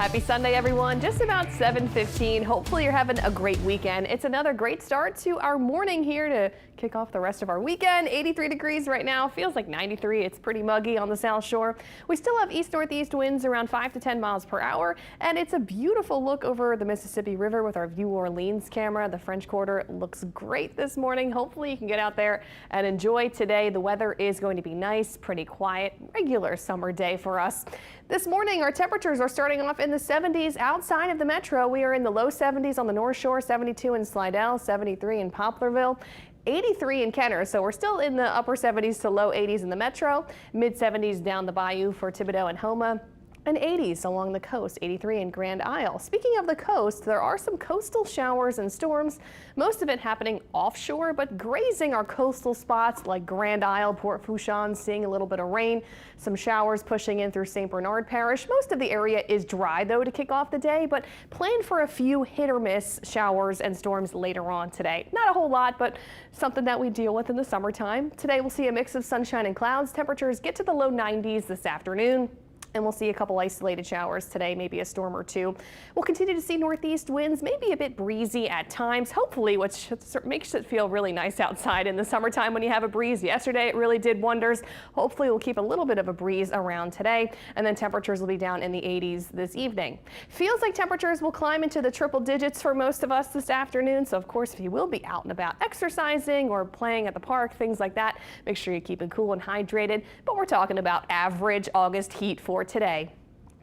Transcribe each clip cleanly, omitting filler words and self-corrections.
Happy Sunday, everyone. Just about 7:15. Hopefully you're having a great weekend. It's another great start to our morning here to kick off the rest of our weekend. 83 degrees right now. Feels like 93. It's pretty muggy on the South Shore. We still have east-northeast winds around 5 to 10 miles per hour, and it's a beautiful look over the Mississippi River with our View Orleans camera. The French Quarter looks great this morning. Hopefully you can get out there and enjoy today. The weather is going to be nice, pretty quiet, regular summer day for us. This morning, our temperatures are starting off in the 70s outside of the metro. We are in the low 70s on the North Shore, 72 in Slidell, 73 in Poplarville, 83 in Kenner, so we're still in the upper 70s to low 80s in the metro, mid 70s down the bayou for Thibodaux and Houma, and 80s along the coast, 83 in Grand Isle. Speaking of the coast, there are some coastal showers and storms, most of it happening offshore, but grazing our coastal spots like Grand Isle, Port Fourchon, seeing a little bit of rain, some showers pushing in through St. Bernard Parish. Most of the area is dry, though, to kick off the day, but plan for a few hit or miss showers and storms later on today. Not a whole lot, but something that we deal with in the summertime. Today, we'll see a mix of sunshine and clouds. Temperatures get to the low 90s this afternoon. And we'll see a couple isolated showers today, maybe a storm or two. We'll continue to see northeast winds, maybe a bit breezy at times, hopefully, which makes it feel really nice outside in the summertime when you have a breeze. Yesterday, it really did wonders. Hopefully, we'll keep a little bit of a breeze around today, and then temperatures will be down in the 80s this evening. Feels like temperatures will climb into the triple digits for most of us this afternoon. So, of course, if you will be out and about exercising or playing at the park, things like that, make sure you keep it cool and hydrated. But we're talking about average August heat for today.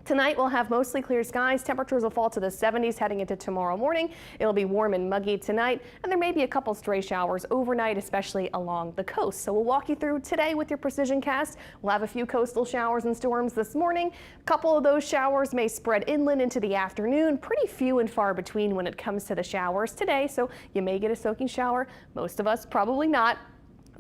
Tonight we'll have mostly clear skies. Temperatures will fall to the 70s heading into tomorrow morning. It'll be warm and muggy tonight, and there may be a couple stray showers overnight, especially along the coast. So we'll walk you through today with your precision cast. We'll have a few coastal showers and storms this morning. A couple of those showers may spread inland into the afternoon. Pretty few and far between when it comes to the showers today, so you may get a soaking shower. Most of us probably not.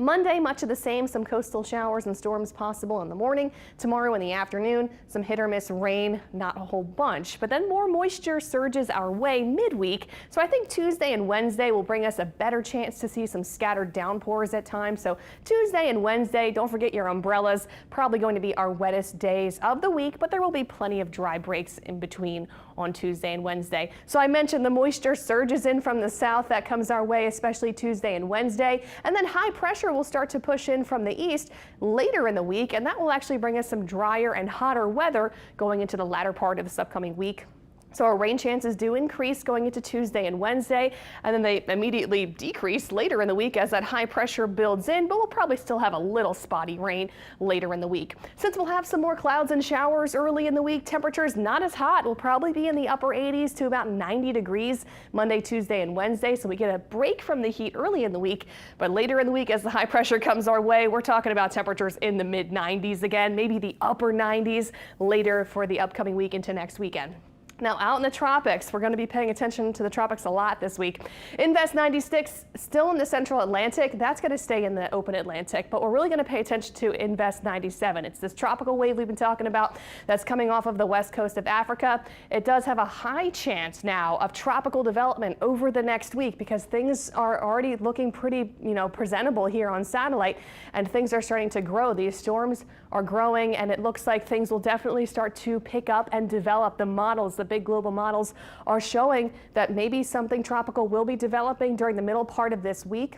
Monday, much of the same, some coastal showers and storms possible in the morning. Tomorrow in the afternoon, some hit or miss rain, not a whole bunch, but then more moisture surges our way midweek. So I think Tuesday and Wednesday will bring us a better chance to see some scattered downpours at times. So Tuesday and Wednesday, don't forget your umbrellas, probably going to be our wettest days of the week, but there will be plenty of dry breaks in between on Tuesday and Wednesday. So I mentioned the moisture surges in from the south. That comes our way, especially Tuesday and Wednesday. And then high pressure will start to push in from the east later in the week, and that will actually bring us some drier and hotter weather going into the latter part of this upcoming week. So our rain chances do increase going into Tuesday and Wednesday, and then they immediately decrease later in the week as that high pressure builds in, but we'll probably still have a little spotty rain later in the week. Since we'll have some more clouds and showers early in the week, temperatures not as hot. We'll probably be in the upper 80s to about 90 degrees Monday, Tuesday, and Wednesday, so we get a break from the heat early in the week. But later in the week, as the high pressure comes our way, we're talking about temperatures in the mid 90s again, maybe the upper 90s later for the upcoming week into next weekend. Now, out in the tropics, we're going to be paying attention to the tropics a lot this week. Invest 96 still in the central Atlantic. That's going to stay in the open Atlantic, but we're really going to pay attention to Invest 97. It's this tropical wave we've been talking about that's coming off of the west coast of Africa. It does have a high chance now of tropical development over the next week because things are already looking pretty, presentable here on satellite, and things are starting to grow. These storms are growing, and it looks like things will definitely start to pick up and develop. The models, the big global models, are showing that maybe something tropical will be developing during the middle part of this week.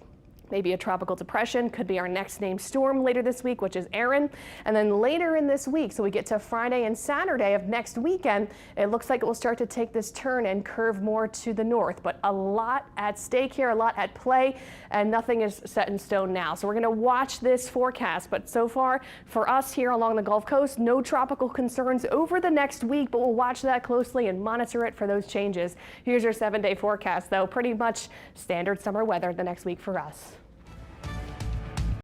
Maybe a tropical depression could be our next named storm later this week, which is Aaron. And then later in this week, so we get to Friday and Saturday of next weekend, it looks like it will start to take this turn and curve more to the north. But a lot at stake here, a lot at play, and nothing is set in stone now. So we're going to watch this forecast. But so far, for us here along the Gulf Coast, no tropical concerns over the next week, but we'll watch that closely and monitor it for those changes. Here's your 7-day forecast, though. Pretty much standard summer weather the next week for us.